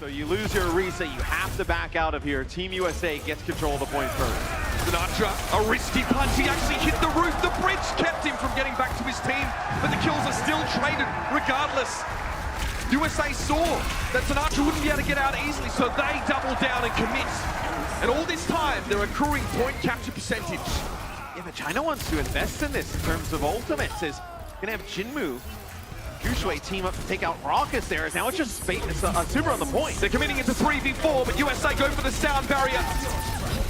So you lose your reset, you have to back out of here. Team USA gets control of the point first. Sinatra, a risky punch. He actually hit the roof. The bridge kept him from getting back to his team, but the kills are still traded regardless. USA saw that Sinatra wouldn't be able to get out easily, so they double down and commit. And all this time, they're accruing point capture percentage. Yeah, but China wants to invest in this in terms of ultimates. Is gonna have Jinmu, Yushui team up to take out Raucus there. Now it's just Super on the point. They're committing into 3v4, but USA go for the sound barrier.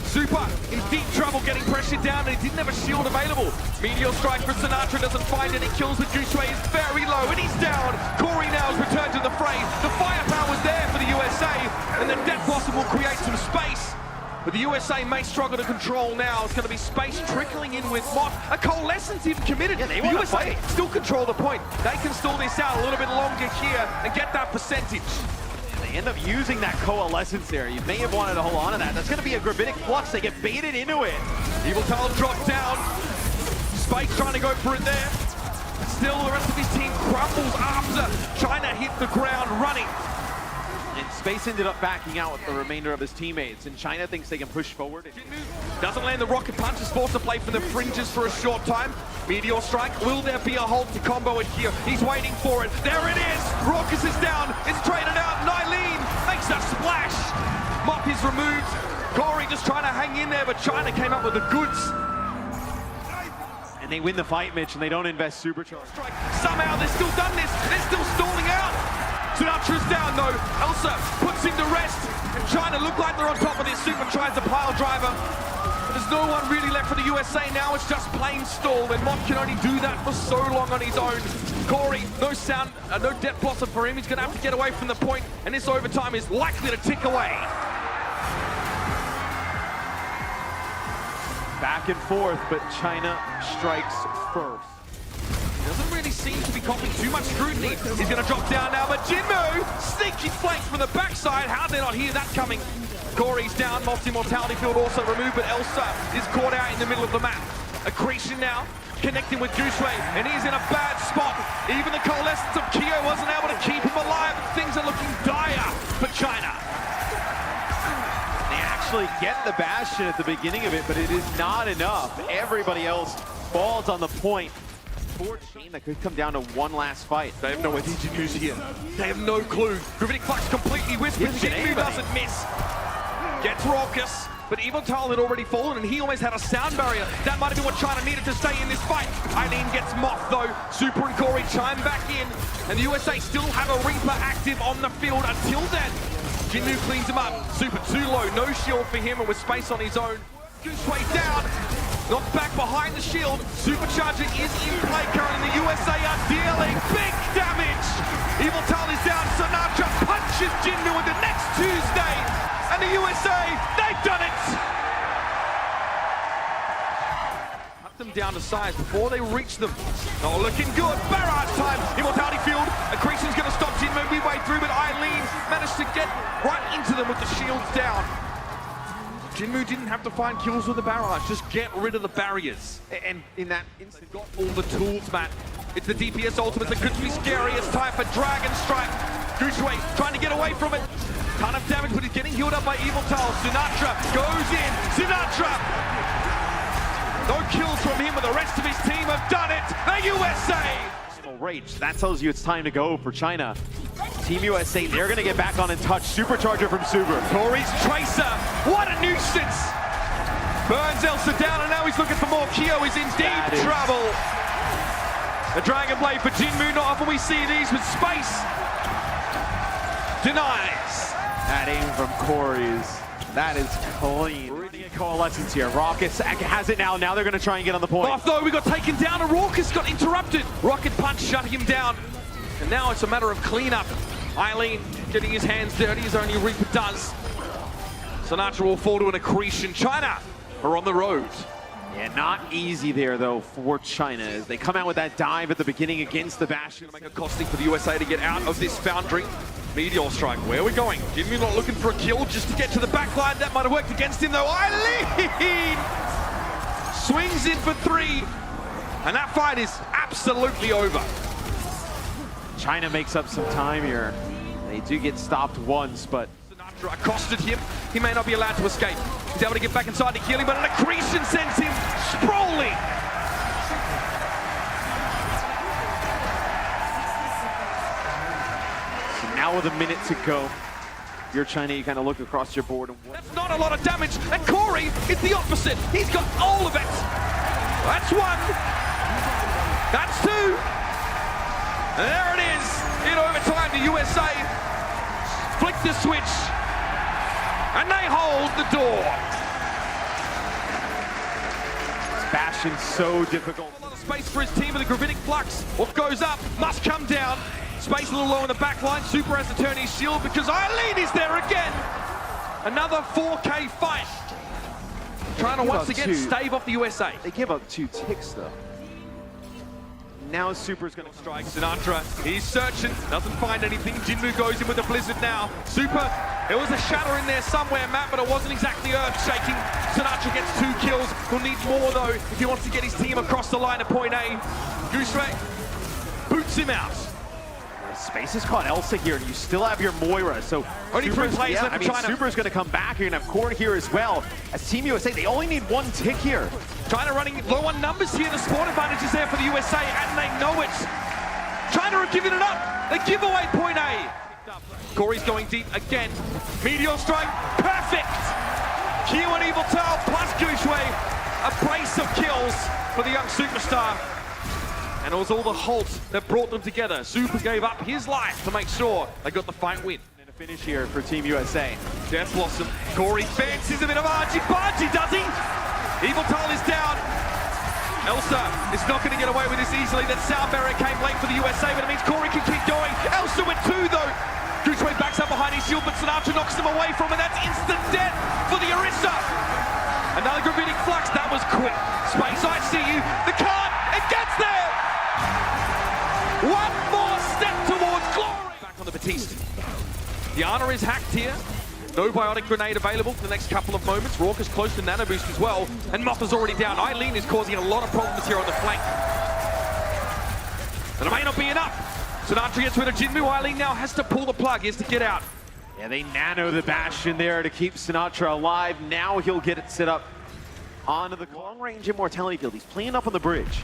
Super in deep trouble getting pressured down, and he didn't have a shield available. Meteor strike for Sinatra doesn't find any kills, but Yushui is very low, and he's down. Corey now has returned to the fray. The firepower was there for the USA, and the Death Blossom will create some space. But the USA may struggle to control now. It's going to be space trickling in with Mott. A Coalescence even committed. Yeah, they the want to USA fight. still control the point. They can stall this out a little bit longer here and get that percentage. They end up using that Coalescence there. You may have wanted to hold on to that. That's going to be a Gravitic Flux. They get baited into it. Evil Talon dropped down. Spike trying to go for it there. Still, the rest of his team crumbles after China hit the ground running. And Space ended up backing out with the remainder of his teammates. And China thinks they can push forward. Doesn't land the rocket punch, is forced to play from the fringes for a short time. Meteor strike, will there be a halt to combo it here? He's waiting for it. There it is! Raucus is down, it's traded out, Nylene makes a splash! Mop is removed. Corey just trying to hang in there, but China came up with the goods. And they win the fight, Mitch, and they don't invest Supercharge. Somehow they've still done this, they're still stalling out. Sinatra's down though, Elsa puts him to rest, and China look like they're on top of this. Super tries the pile driver, but there's no one really left for the USA now. It's just plain stall, and Mott can only do that for so long on his own. Corey, no sound, no Death Blossom for him. He's gonna have to get away from the point, and this overtime is likely to tick away. Back and forth, but China strikes first. Doesn't really seem to be copying too much scrutiny. He's going to drop down now, but Jinmu, sneaky flank from the backside. How did they not hear that coming? Corey's down, multi-mortality field also removed, but Elsa is caught out in the middle of the map. Accretion now, connecting with Yushui, and he's in a bad spot. Even the Coalescence of Kyo wasn't able to keep him alive. Things are looking dire for China. They actually get the Bastion at the beginning of it, but it is not enough. Everybody else falls on the point. That could come down to one last fight. They have no idea Jinmu's here. They have no clue. Gravitic Flux completely whispered. Jinmu doesn't miss. Gets Raucus, but Evil Talon had already fallen, and he almost had a sound barrier. That might have been what China needed to stay in this fight. Eileen gets mocked though. Super and Corey chime back in, and the USA still have a Reaper active on the field until then. Jinmu cleans him up. Super too low, no shield for him, and with space on his own. Gooseway down. Knocked back behind the shield. Supercharger is in play currently. The USA are dealing big damage. Evil Talon is down. Sinatra punches Jinmu into next Tuesday. And the USA, they've done it! Cut them down to size before they reach them. Oh, looking good. Barrage time. Immortality field. Accretion's going to stop Jinmu midway through, but Eileen managed to get right into them with the shields down. Jinmu didn't have to find kills with the barrage, just get rid of the barriers. And in that instant, got all the tools, Matt. It's the DPS ultimate that could be scary. It's time for Dragon Strike. Goochway trying to get away from it. Ton of damage, but he's getting healed up by Evil Talon. Sinatra goes in. Sinatra! No kills from him, but the rest of his team have done it. The USA! Rage. That tells you it's time to go for China. Team USA, they're going to get back on and touch. Supercharger from Super. Corey's Tracer. What a nuisance! Burns Elsa down, and now he's looking for more. Kyo is in deep trouble. A Dragon Blade for Jinmu. Not often we see these with space. Denies. That aim from Corey's. That is clean. We're going to get Coalescence here. Raucus has it now. Now they're going to try and get on the point. Off though, we got taken down, and Raucus got interrupted. Rocket Punch shut him down. And now it's a matter of cleanup. Eileen getting his hands dirty, as only Reaper does. Sinatra will fall to an accretion. China are on the road. Yeah, not easy there, though, for China, as they come out with that dive at the beginning against the Bastion. Make it costly for the USA to get out of this foundry. Meteor strike, where are we going? Jinmu not looking for a kill, just to get to the back line. That might have worked against him, though. Eileen swings in for 3, and that fight is absolutely over. China makes up some time here. They do get stopped once, but Sinatra accosted him. He may not be allowed to escape. He's able to get back inside to kill him, but an accretion sends him sprawling. So now with a minute to go, you're China, you kind of look across your board and that's not a lot of damage, and Corey is the opposite. He's got all of it. That's one. That's two. And there it is. In overtime, the USA flick the switch, and they hold the door. Bastion so difficult. A lot of space for his team with the Gravitic Flux. What goes up must come down. Space a little low in the back line. Super has to turn his shield because Eileen is there again. Another 4K fight. Trying to once again stave off the USA. They give up 2 ticks though. Now Super's going to strike Sinatra. He's searching, doesn't find anything. Jinmu goes in with a blizzard now. Super, there was a shatter in there somewhere, Matt, but it wasn't exactly earth-shaking. Sinatra gets 2 kills. He'll need more though if he wants to get his team across the line at point A. Gooseray boots him out. Space is caught Elsa here, and you still have your Moira, so only 3 plays left for China. Super's going to come back. You're going to have Core here as well. As Team USA, they only need 1 tick here. China running low on numbers here. The spawn advantage is there for the USA, and they know it. China are giving it up. They give away point A. Corey's going deep again. Meteor strike, perfect. Q and Evil Tail plus Gooseray. A brace of kills for the young superstar. And it was all the halt that brought them together. Super gave up his life to make sure they got the fight win. And a finish here for Team USA. Death Blossom. Corey fancies a bit of argy-bargy, does he? Evil Tail is down. Elsa is not going to get away with this easily. That sound barrier came late for the USA, but it means Corey can keep going. Elsa with 2 though. Gooseray backs up behind his shield, but Sinatra knocks him away from it. That's instant death for the Orisa. Another Gravitic Flux. That was quick. Space, I see you. The card, it gets there. One more step towards glory. Back on the Batiste. Diana is hacked here. No biotic grenade available for the next couple of moments. Rourke is close to nano boost as well. And Moth is already down. Eileen is causing a lot of problems here on the flank. And it may not be enough. Sinatra gets rid of Jinmu. Eileen now has to pull the plug. He has to get out. Yeah, they nano the Bastion there to keep Sinatra alive. Now he'll get it set up onto the long-range immortality field. He's playing up on the bridge.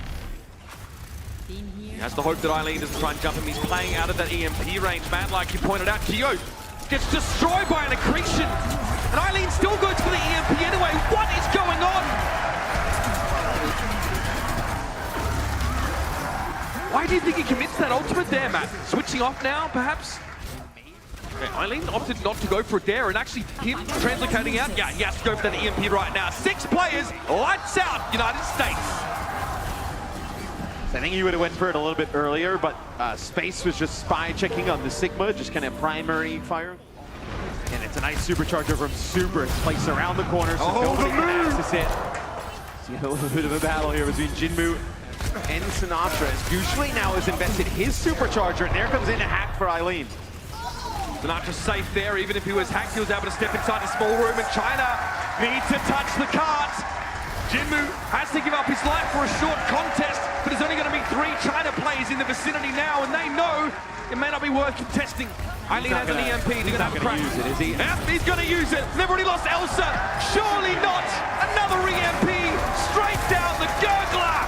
He has to hope that Eileen doesn't try and jump him. He's playing out of that EMP range, man. Like you pointed out, Kyo gets destroyed by an accretion. And Eileen still goes for the EMP anyway. What is going on? Why do you think he commits that ultimate there, Matt? Switching off now, perhaps? Okay, Eileen opted not to go for a dare, and actually him translocating out. Yeah, he has to go for that EMP right now. 6 players, lights out, United States. I think he would have went for it a little bit earlier, but Space was just spy checking on the Sigma, just kind of primary fire. And it's a nice supercharger from Super. It's placed around the corner, so nobody can access it. See a little bit of a battle here between Jinmu and Sinatra, as Gooseray now has invested his supercharger, and there comes in a hack for Eileen. Sinatra's safe there. Even if he was hacked, he was able to step inside the small room, and China needs to touch the cards. Jinmu has to give up his life for a short contest, but there's only going to be 3 China players in the vicinity now, and they know it may not be worth contesting. Eileen has an EMP. They're going to have a crack. Use it, is he? Yep, he's going to use it. They've already lost Elsa. Surely not. Another EMP straight down the gurgler.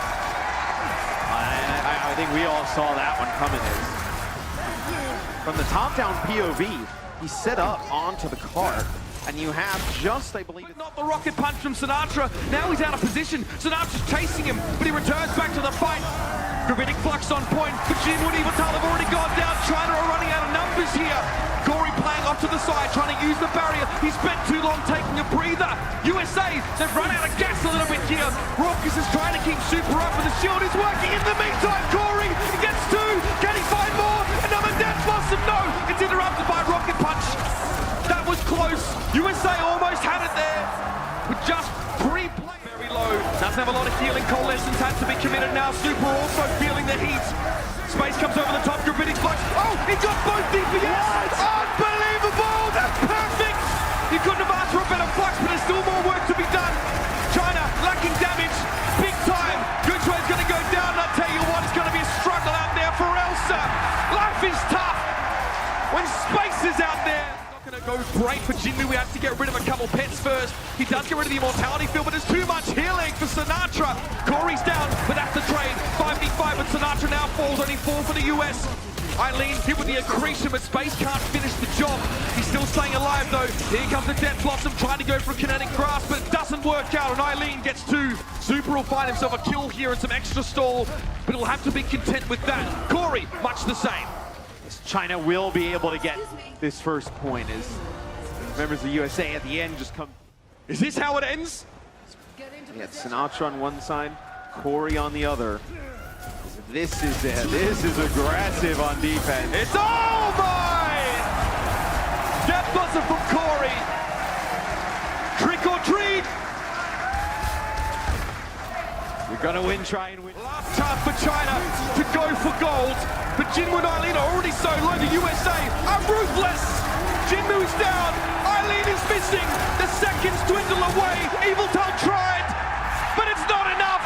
I think we all saw that one coming. From the top-down POV, he set up onto the cart. And you have just, I believe... Not the rocket punch from Sinatra. Now he's out of position. Sinatra's chasing him, but he returns back to the fight. Gravitic Flux on point. But Jinmu and Evil Tail have already gone down. China are running out of numbers here. Corey playing off to the side, trying to use the barrier. He spent too long taking a breather. USA, they've run out of gas a little bit here. Raucus is trying to keep Super up, but the shield is working. In the meantime, Corey, he gets 2. Can he find more? Another Death Blossom. No, it's interrupted by rocket punch. That was close. USA almost had it there. With just 3 plays. Very low. Doesn't have a lot of healing. Coalescence has to be committed now. Super also feeling the heat. Space comes over the top. Gravitic Flux. Oh, he got both DPS. Unbelievable. That's perfect. You couldn't have asked for a better Flux, but there's still more work to be done. China lacking damage. Big time. Gooseray's going to go down. And I tell you what, it's going to be a struggle out there for Elsa. Life is tough. When Space Gonna go great for Jinmu. We have to get rid of a couple pets first. He does get rid of the immortality field, but there's too much healing for Sinatra. Corey's down, but that's the trade. 5v5, but Sinatra now falls, only 4 for the US. Eileen hit with the accretion, but Space can't finish the job. He's still staying alive though. Here comes the Death Blossom trying to go for a kinetic grasp, but it doesn't work out, and Eileen gets 2. Super will find himself a kill here and some extra stall, but he'll have to be content with that. Corey, much the same. China will be able to get this first point as members of the USA at the end just come. Is this how it ends? Yeah, Sinatra on one side, Corey on the other. This is it. This is aggressive on defense. It's all mine! Death Blossom from Corey. Trick or treat! You're gonna win, try and win. Last chance for China to go for gold, but Jinmu and Eileen are already so low. The USA are ruthless. Jinmu is down. Eileen is missing. The seconds dwindle away. Evil Tongue tried, but it's not enough.